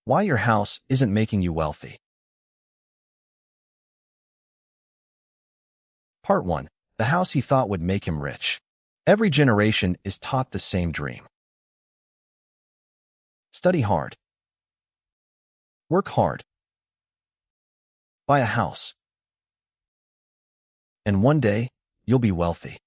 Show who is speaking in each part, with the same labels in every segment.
Speaker 1: Why your house isn't making you wealthy. Part 1. The house he thought would make him rich. Every generation is taught the same dream. Study hard. Work hard. Buy a house. And one day, you'll be wealthy.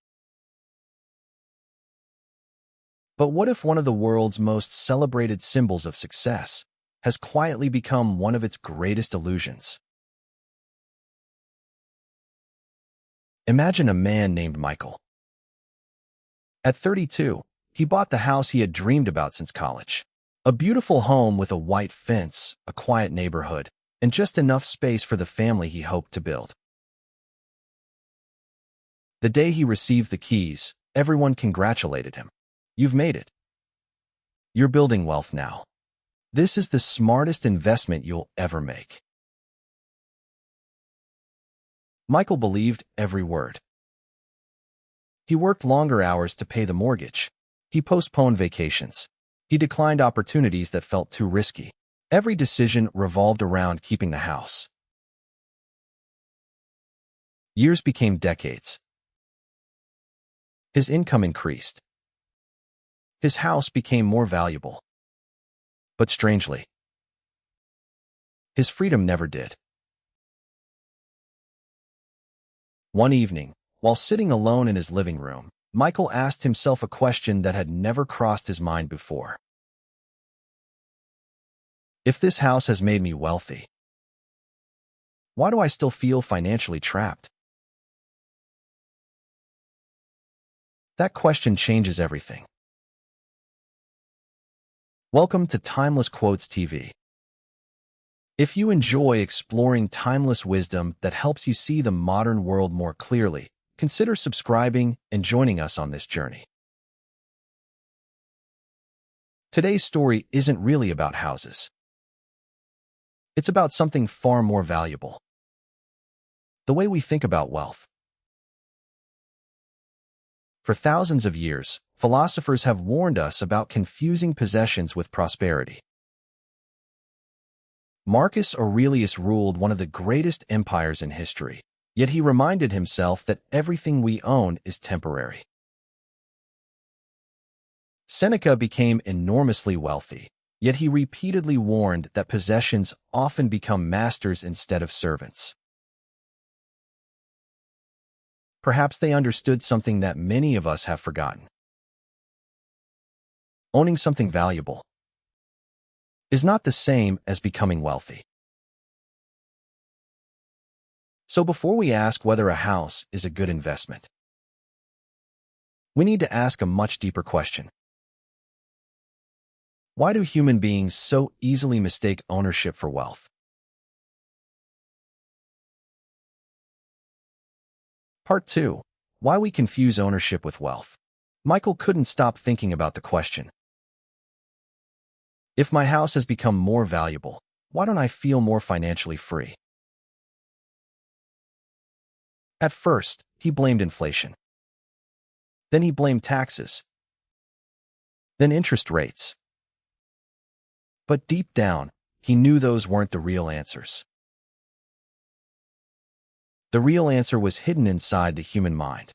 Speaker 1: But what if one of the world's most celebrated symbols of success has quietly become one of its greatest illusions? Imagine a man named Michael. At 32, he bought the house he had dreamed about since college. A beautiful home with a white fence, a quiet neighborhood, and just enough space for the family he hoped to build. The day he received the keys, everyone congratulated him. You've made it. You're building wealth now. This is the smartest investment you'll ever make. Michael believed every word. He worked longer hours to pay the mortgage. He postponed vacations. He declined opportunities that felt too risky. Every decision revolved around keeping the house. Years became decades. His income increased. His house became more valuable. But strangely, his freedom never did. One evening, while sitting alone in his living room, Michael asked himself a question that had never crossed his mind before. If this house has made me wealthy, why do I still feel financially trapped? That question changes everything. Welcome to Timeless Quotes TV. If you enjoy exploring timeless wisdom that helps you see the modern world more clearly, consider subscribing and joining us on this journey. Today's story isn't really about houses. It's about something far more valuable: the way we think about wealth. For thousands of years, philosophers have warned us about confusing possessions with prosperity. Marcus Aurelius ruled one of the greatest empires in history, yet he reminded himself that everything we own is temporary. Seneca became enormously wealthy, yet he repeatedly warned that possessions often become masters instead of servants. Perhaps they understood something that many of us have forgotten. Owning something valuable is not the same as becoming wealthy. So before we ask whether a house is a good investment, we need to ask a much deeper question. Why do human beings so easily mistake ownership for wealth? Part 2. Why we confuse ownership with wealth. Michael couldn't stop thinking about the question. If my house has become more valuable, why don't I feel more financially free? At first, he blamed inflation. Then he blamed taxes. Then interest rates. But deep down, he knew those weren't the real answers. The real answer was hidden inside the human mind.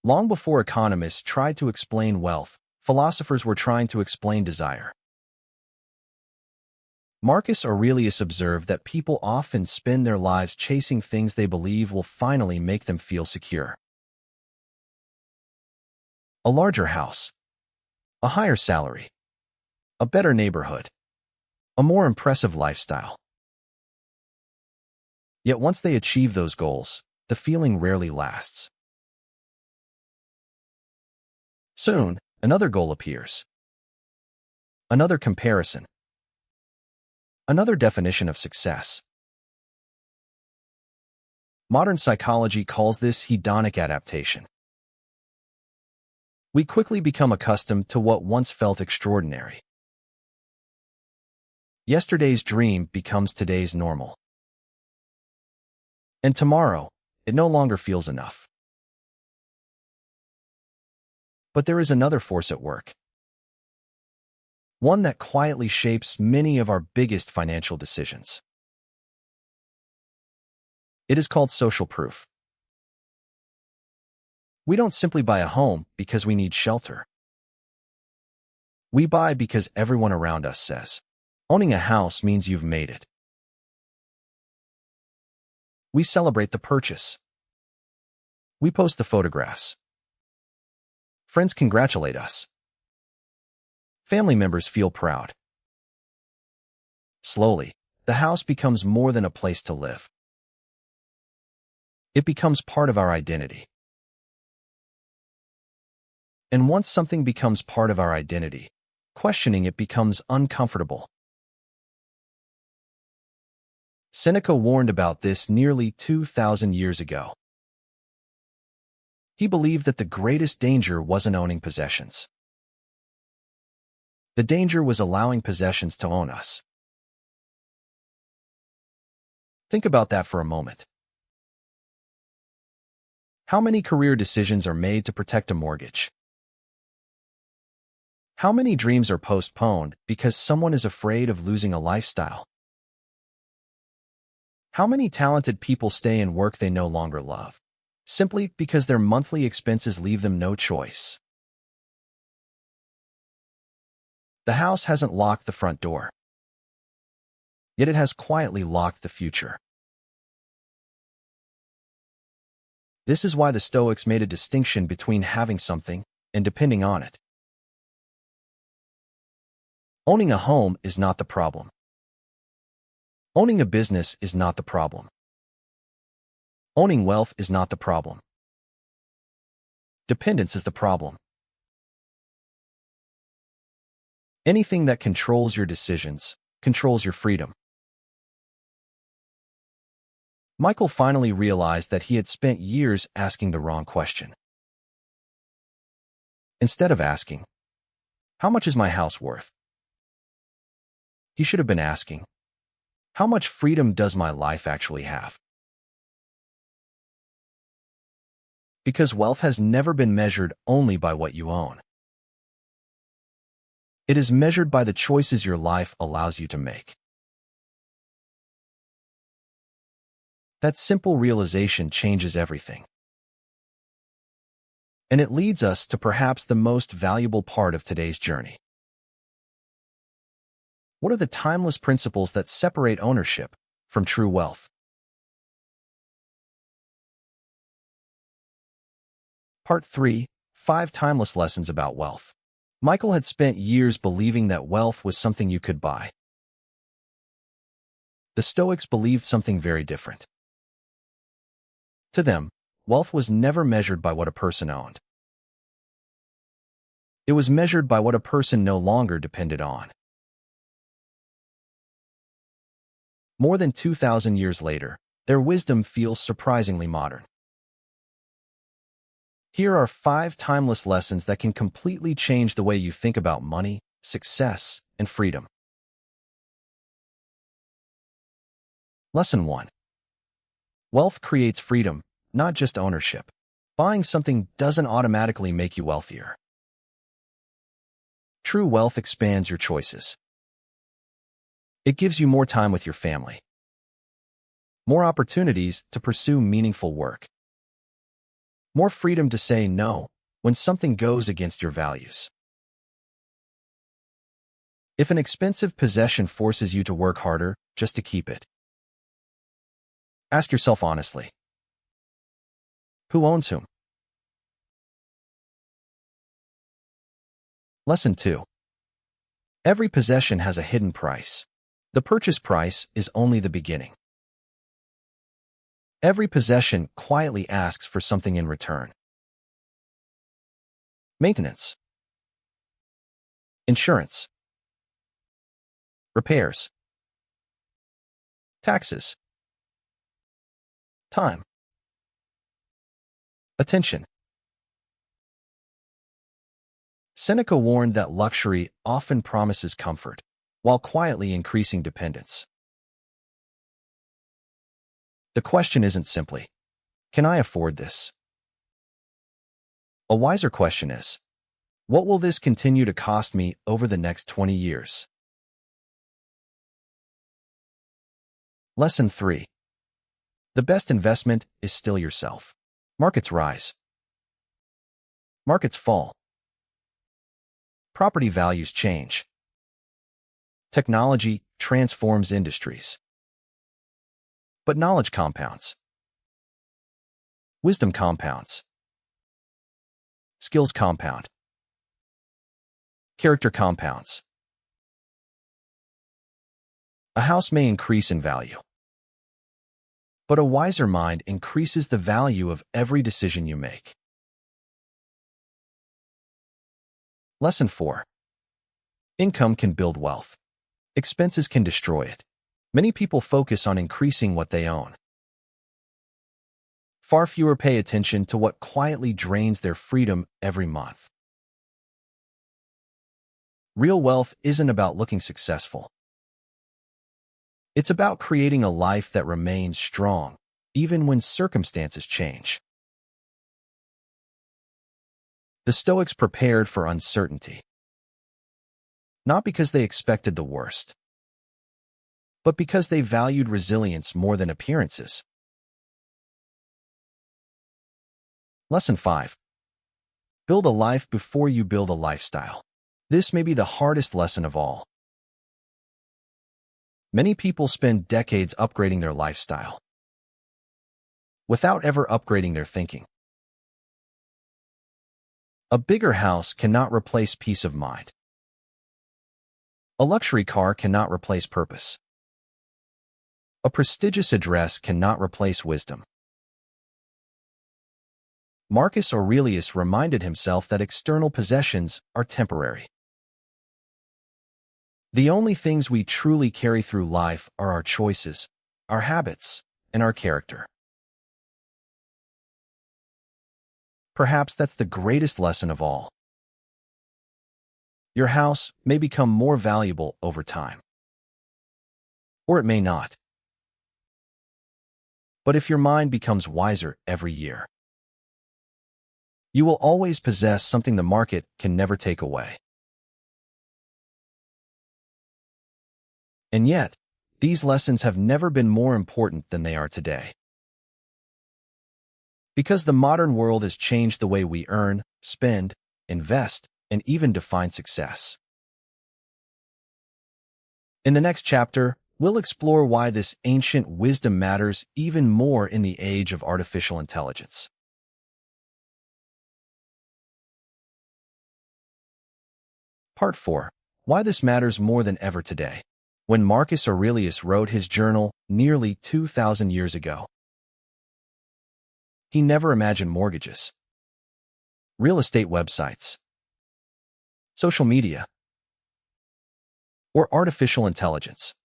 Speaker 1: Long before economists tried to explain wealth, philosophers were trying to explain desire. Marcus Aurelius observed that people often spend their lives chasing things they believe will finally make them feel secure. A larger house, a higher salary, a better neighborhood, a more impressive lifestyle. Yet once they achieve those goals, the feeling rarely lasts. Soon, another goal appears. Another comparison. Another definition of success. Modern psychology calls this hedonic adaptation. We quickly become accustomed to what once felt extraordinary. Yesterday's dream becomes today's normal. And tomorrow, it no longer feels enough. But there is another force at work. one that quietly shapes many of our biggest financial decisions. It is called social proof. We don't simply buy a home because we need shelter. We buy because everyone around us says, owning a house means you've made it. We celebrate the purchase. We post the photographs. Friends congratulate us. Family members feel proud. Slowly, the house becomes more than a place to live. It becomes part of our identity. And once something becomes part of our identity, questioning it becomes uncomfortable. Seneca warned about this nearly 2,000 years ago. He believed that the greatest danger wasn't owning possessions. The danger was allowing possessions to own us. Think about that for a moment. How many career decisions are made to protect a mortgage? How many dreams are postponed because someone is afraid of losing a lifestyle? How many talented people stay in work they no longer love, simply because their monthly expenses leave them no choice? The house hasn't locked the front door, yet it has quietly locked the future. This is why the Stoics made a distinction between having something and depending on it. Owning a home is not the problem. Owning a business is not the problem. Owning wealth is not the problem. Dependence is the problem. Anything that controls your decisions controls your freedom. Michael finally realized that he had spent years asking the wrong question. Instead of asking, "How much is my house worth?" he should have been asking, "How much freedom does my life actually have?" Because wealth has never been measured only by what you own. It is measured by the choices your life allows you to make. That simple realization changes everything. And it leads us to perhaps the most valuable part of today's journey. What are the timeless principles that separate ownership from true wealth? Part 3: 5 Timeless Lessons About Wealth. Michael had spent years believing that wealth was something you could buy. The Stoics believed something very different. To them, wealth was never measured by what a person owned. It was measured by what a person no longer depended on. More than 2,000 years later, their wisdom feels surprisingly modern. Here are 5 timeless lessons that can completely change the way you think about money, success, and freedom. Lesson 1. Wealth creates freedom, not just ownership. Buying something doesn't automatically make you wealthier. True wealth expands your choices. It gives you more time with your family, more opportunities to pursue meaningful work, more freedom to say no when something goes against your values. If an expensive possession forces you to work harder just to keep it, ask yourself honestly, who owns whom? Lesson 2. Every possession has a hidden price. The purchase price is only the beginning. Every possession quietly asks for something in return. Maintenance, insurance, repairs, taxes, time, attention. Seneca warned that luxury often promises comfort, while quietly increasing dependence. The question isn't simply, can I afford this? A wiser question is, What will this continue to cost me over the next 20 years? Lesson 3. The best investment is still yourself. Markets rise. Markets fall. Property values change. Technology transforms industries. But knowledge compounds. Wisdom compounds. Skills compound. Character compounds. A house may increase in value, but a wiser mind increases the value of every decision you make. Lesson 4. Income can build wealth. Expenses can destroy it. Many people focus on increasing what they own. Far fewer pay attention to what quietly drains their freedom every month. Real wealth isn't about looking successful. It's about creating a life that remains strong, even when circumstances change. The Stoics prepared for uncertainty, not because they expected the worst, but because they valued resilience more than appearances. Lesson 5. Build a life before you build a lifestyle. This may be the hardest lesson of all. Many people spend decades upgrading their lifestyle without ever upgrading their thinking. A bigger house cannot replace peace of mind. A luxury car cannot replace purpose. A prestigious address cannot replace wisdom. Marcus Aurelius reminded himself that external possessions are temporary. The only things we truly carry through life are our choices, our habits, and our character. Perhaps that's the greatest lesson of all. Your house may become more valuable over time, or it may not. But if your mind becomes wiser every year, you will always possess something the market can never take away. And yet, these lessons have never been more important than they are today. Because the modern world has changed the way we earn, spend, invest, and even define success. In the next chapter, we'll explore why this ancient wisdom matters even more in the age of artificial intelligence. Part 4. Why this matters more than ever today. When Marcus Aurelius wrote his journal nearly 2,000 years ago, he never imagined mortgages, real estate websites, social media, or artificial intelligence.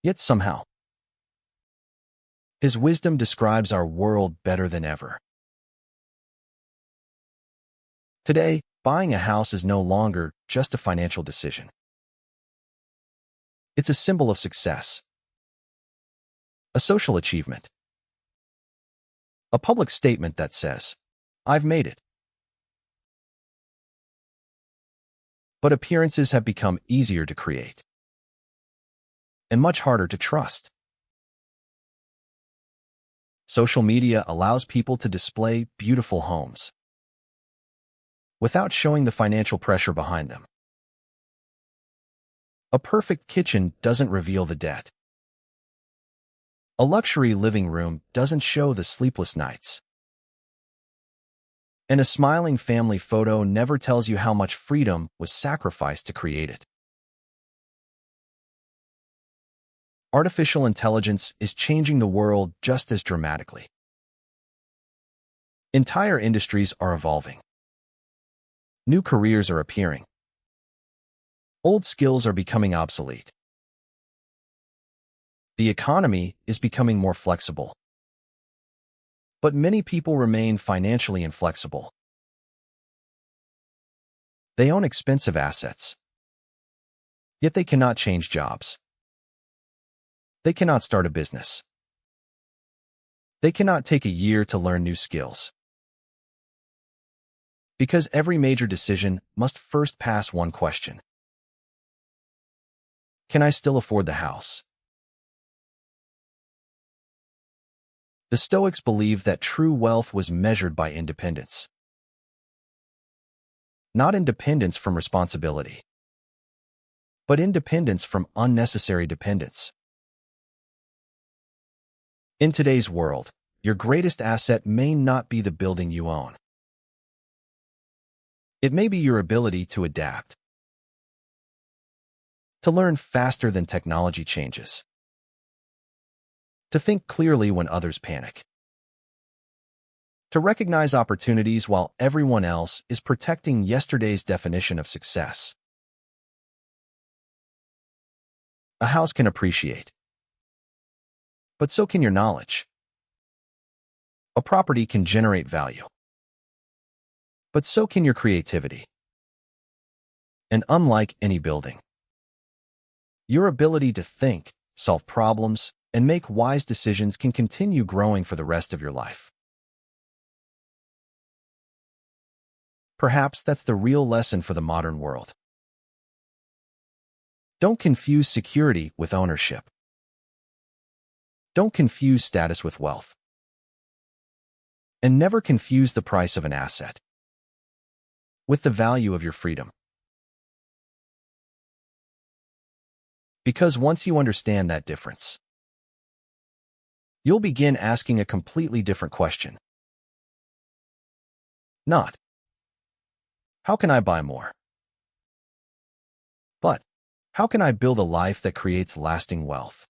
Speaker 1: Yet somehow, his wisdom describes our world better than ever. Today, buying a house is no longer just a financial decision. It's a symbol of success, a social achievement, a public statement that says, "I've made it." But appearances have become easier to create and much harder to trust. Social media allows people to display beautiful homes without showing the financial pressure behind them. A perfect kitchen doesn't reveal the debt. A luxury living room doesn't show the sleepless nights. And a smiling family photo never tells you how much freedom was sacrificed to create it. Artificial intelligence is changing the world just as dramatically. Entire industries are evolving. New careers are appearing. Old skills are becoming obsolete. The economy is becoming more flexible. But many people remain financially inflexible. They own expensive assets, yet they cannot change jobs. They cannot start a business. They cannot take a year to learn new skills. Because every major decision must first pass one question. Can I still afford the house? The Stoics believed that true wealth was measured by independence. Not independence from responsibility, but independence from unnecessary dependence. In today's world, your greatest asset may not be the building you own. It may be your ability to adapt, to learn faster than technology changes, to think clearly when others panic, to recognize opportunities while everyone else is protecting yesterday's definition of success. A house can appreciate, but so can your knowledge. A property can generate value, but so can your creativity. And unlike any building, your ability to think, solve problems, and make wise decisions can continue growing for the rest of your life. Perhaps that's the real lesson for the modern world. Don't confuse security with ownership. Don't confuse status with wealth. And never confuse the price of an asset with the value of your freedom. Because once you understand that difference, you'll begin asking a completely different question. Not, how can I buy more? But, how can I build a life that creates lasting wealth?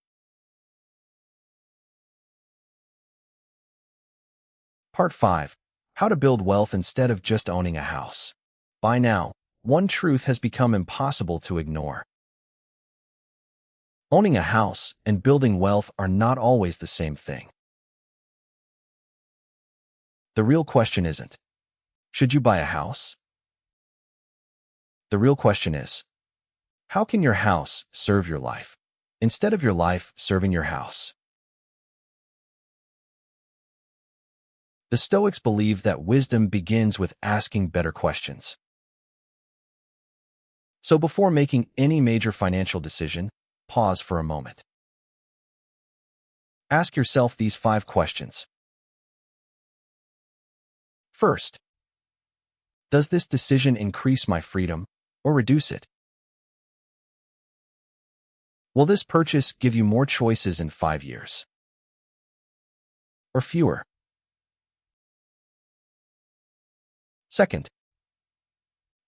Speaker 1: Part 5. How to build wealth instead of just owning a house. By now, one truth has become impossible to ignore. Owning a house and building wealth are not always the same thing. The real question isn't, should you buy a house? The real question is, how can your house serve your life, instead of your life serving your house? The Stoics believe that wisdom begins with asking better questions. So before making any major financial decision, pause for a moment. Ask yourself these 5 questions. First, does this decision increase my freedom or reduce it? Will this purchase give you more choices in 5 years? Or fewer? Second,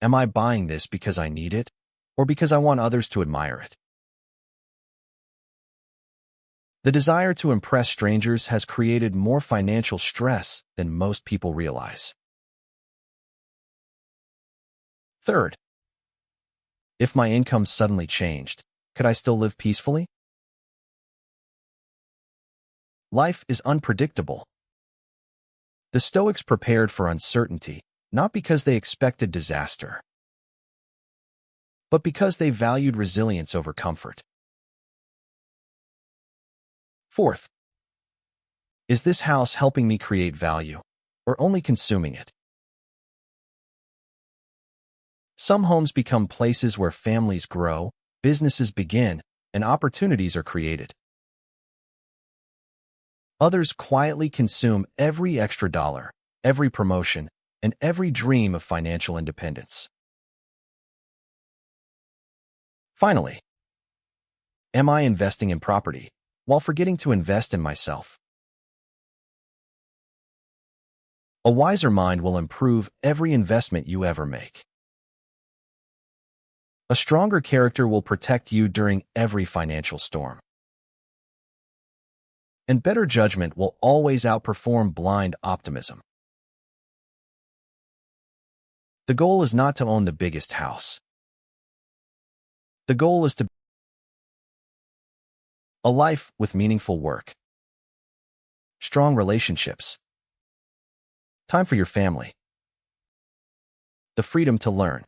Speaker 1: am I buying this because I need it or because I want others to admire it? The desire to impress strangers has created more financial stress than most people realize. Third, if my income suddenly changed, could I still live peacefully? Life is unpredictable. The Stoics prepared for uncertainty, not because they expected disaster, but because they valued resilience over comfort. Fourth, is this house helping me create value, or only consuming it? Some homes become places where families grow, businesses begin, and opportunities are created. Others quietly consume every extra dollar, every promotion, and every dream of financial independence. Finally, am I investing in property while forgetting to invest in myself? A wiser mind will improve every investment you ever make. A stronger character will protect you during every financial storm. And better judgment will always outperform blind optimism. The goal is not to own the biggest house. The goal is to a life with meaningful work, strong relationships, time for your family, the freedom to learn,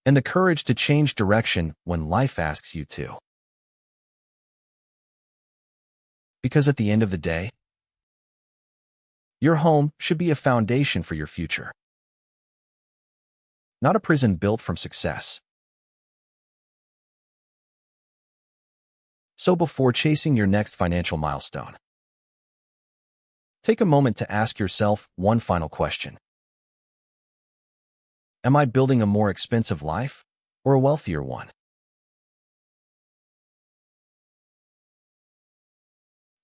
Speaker 1: and the courage to change direction when life asks you to. Because at the end of the day, your home should be a foundation for your future. not a prison built from success. So before chasing your next financial milestone, take a moment to ask yourself one final question. Am I building a more expensive life or a wealthier one?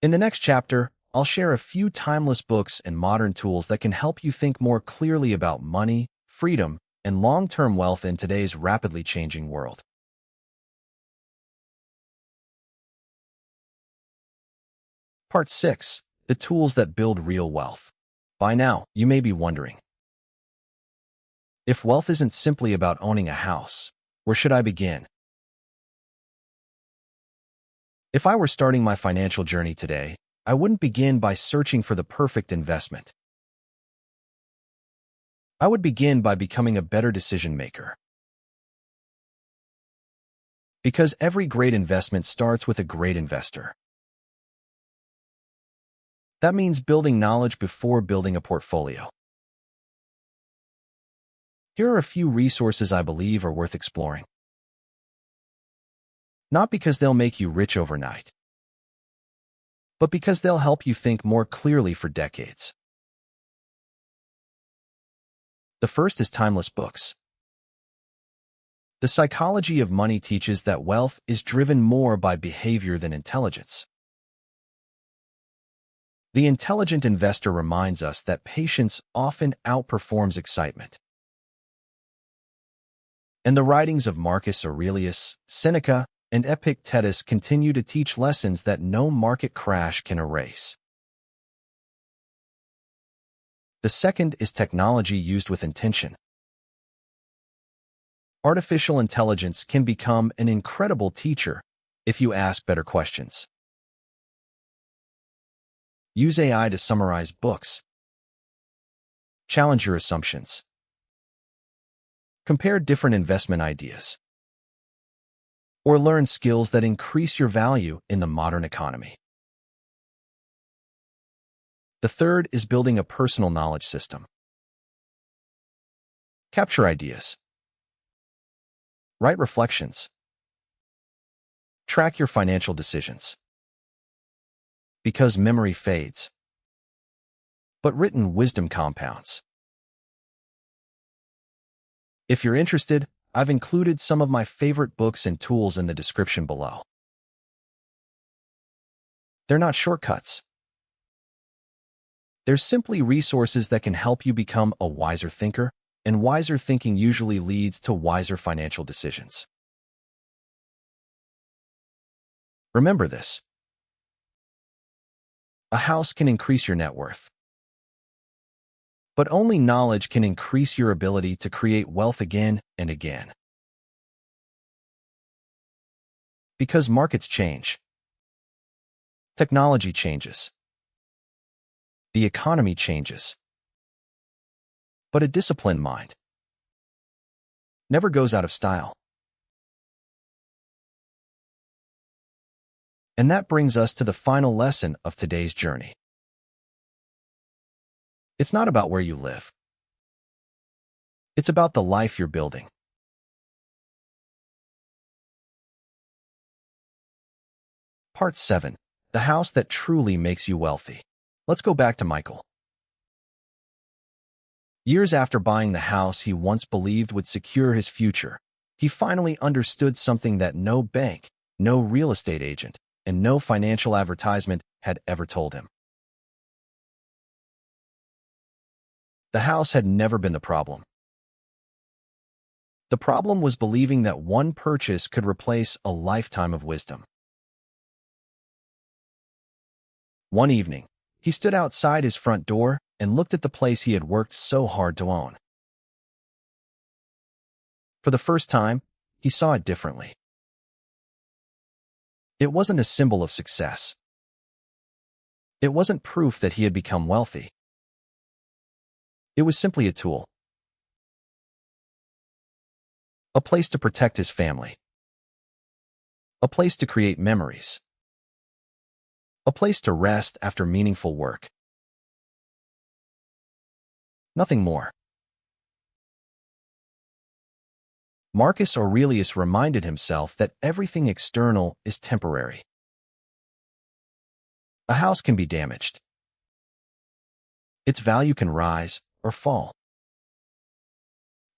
Speaker 1: In the next chapter, I'll share a few timeless books and modern tools that can help you think more clearly about money, freedom, and long-term wealth in today's rapidly changing world. Part 6. The Tools That Build Real Wealth. By now, you may be wondering, if wealth isn't simply about owning a house, where should I begin? If I were starting my financial journey today, I wouldn't begin by searching for the perfect investment. I would begin by becoming a better decision maker. Because every great investment starts with a great investor. That means building knowledge before building a portfolio. Here are a few resources I believe are worth exploring. Not because they'll make you rich overnight, but because they'll help you think more clearly for decades. The first is timeless books. The Psychology of Money teaches that wealth is driven more by behavior than intelligence. The Intelligent Investor reminds us that patience often outperforms excitement. And the writings of Marcus Aurelius, Seneca, and Epictetus continue to teach lessons that no market crash can erase. The second is technology used with intention. Artificial intelligence can become an incredible teacher if you ask better questions. Use AI to summarize books. Challenge your assumptions. Compare different investment ideas. Or learn skills that increase your value in the modern economy. The third is building a personal knowledge system. Capture ideas. Write reflections. Track your financial decisions. Because memory fades, but written wisdom compounds. If you're interested, I've included some of my favorite books and tools in the description below. They're not shortcuts. They're simply resources that can help you become a wiser thinker, and wiser thinking usually leads to wiser financial decisions. Remember this. A house can increase your net worth, but only knowledge can increase your ability to create wealth again and again. Because markets change. Technology changes. The economy changes. But a disciplined mind never goes out of style. And that brings us to the final lesson of today's journey. It's not about where you live. It's about the life you're building. Part 7. The house that truly makes you wealthy. Let's go back to Michael. Years after buying the house he once believed would secure his future, he finally understood something that no bank, no real estate agent, and no financial advertisement had ever told him. The house had never been the problem. The problem was believing that one purchase could replace a lifetime of wisdom. One evening, he stood outside his front door and looked at the place he had worked so hard to own. For the first time, he saw it differently. It wasn't a symbol of success. It wasn't proof that he had become wealthy. It was simply a tool. A place to protect his family. A place to create memories. A place to rest after meaningful work. Nothing more. Marcus Aurelius reminded himself that everything external is temporary. A house can be damaged. Its value can rise or fall.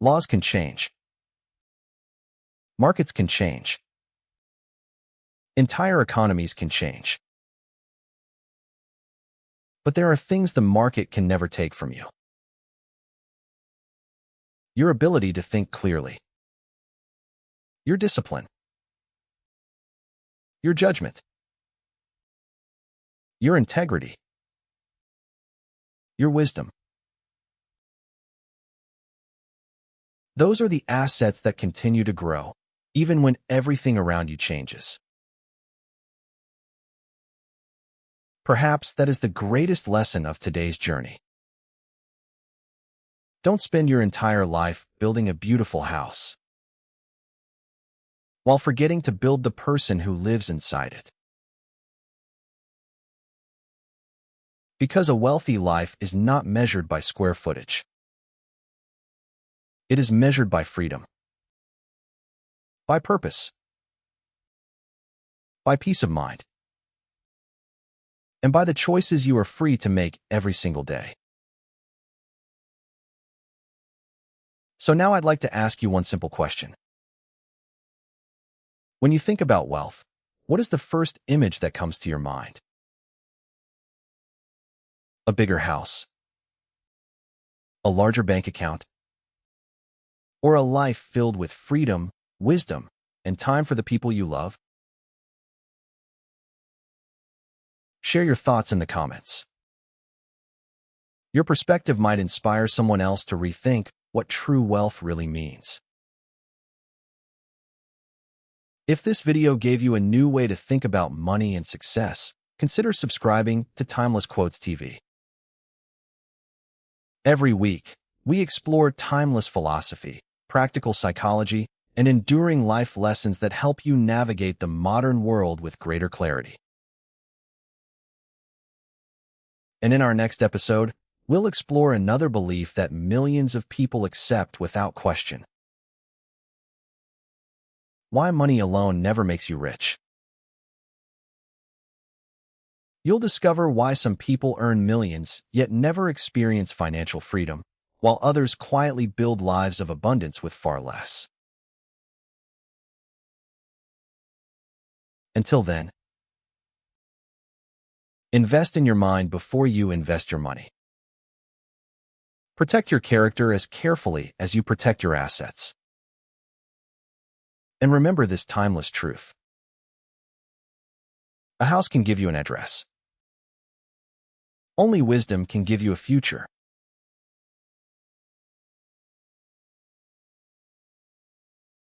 Speaker 1: Laws can change. Markets can change. Entire economies can change. But there are things the market can never take from you. Your ability to think clearly. Your discipline. Your judgment. Your integrity. Your wisdom. Those are the assets that continue to grow, even when everything around you changes. Perhaps that is the greatest lesson of today's journey. Don't spend your entire life building a beautiful house, while forgetting to build the person who lives inside it. Because a wealthy life is not measured by square footage. It is measured by freedom, by purpose, by peace of mind, and by the choices you are free to make every single day. So now I'd like to ask you one simple question. When you think about wealth, what is the first image that comes to your mind? A bigger house? A larger bank account? Or a life filled with freedom, wisdom, and time for the people you love? Share your thoughts in the comments. Your perspective might inspire someone else to rethink what true wealth really means. If this video gave you a new way to think about money and success, consider subscribing to Timeless Quotes TV. Every week, we explore timeless philosophy, practical psychology, and enduring life lessons that help you navigate the modern world with greater clarity. And in our next episode, we'll explore another belief that millions of people accept without question. Why money alone never makes you rich. You'll discover why some people earn millions yet never experience financial freedom, while others quietly build lives of abundance with far less. Until then, invest in your mind before you invest your money. Protect your character as carefully as you protect your assets. And remember this timeless truth. A house can give you an address. Only wisdom can give you a future.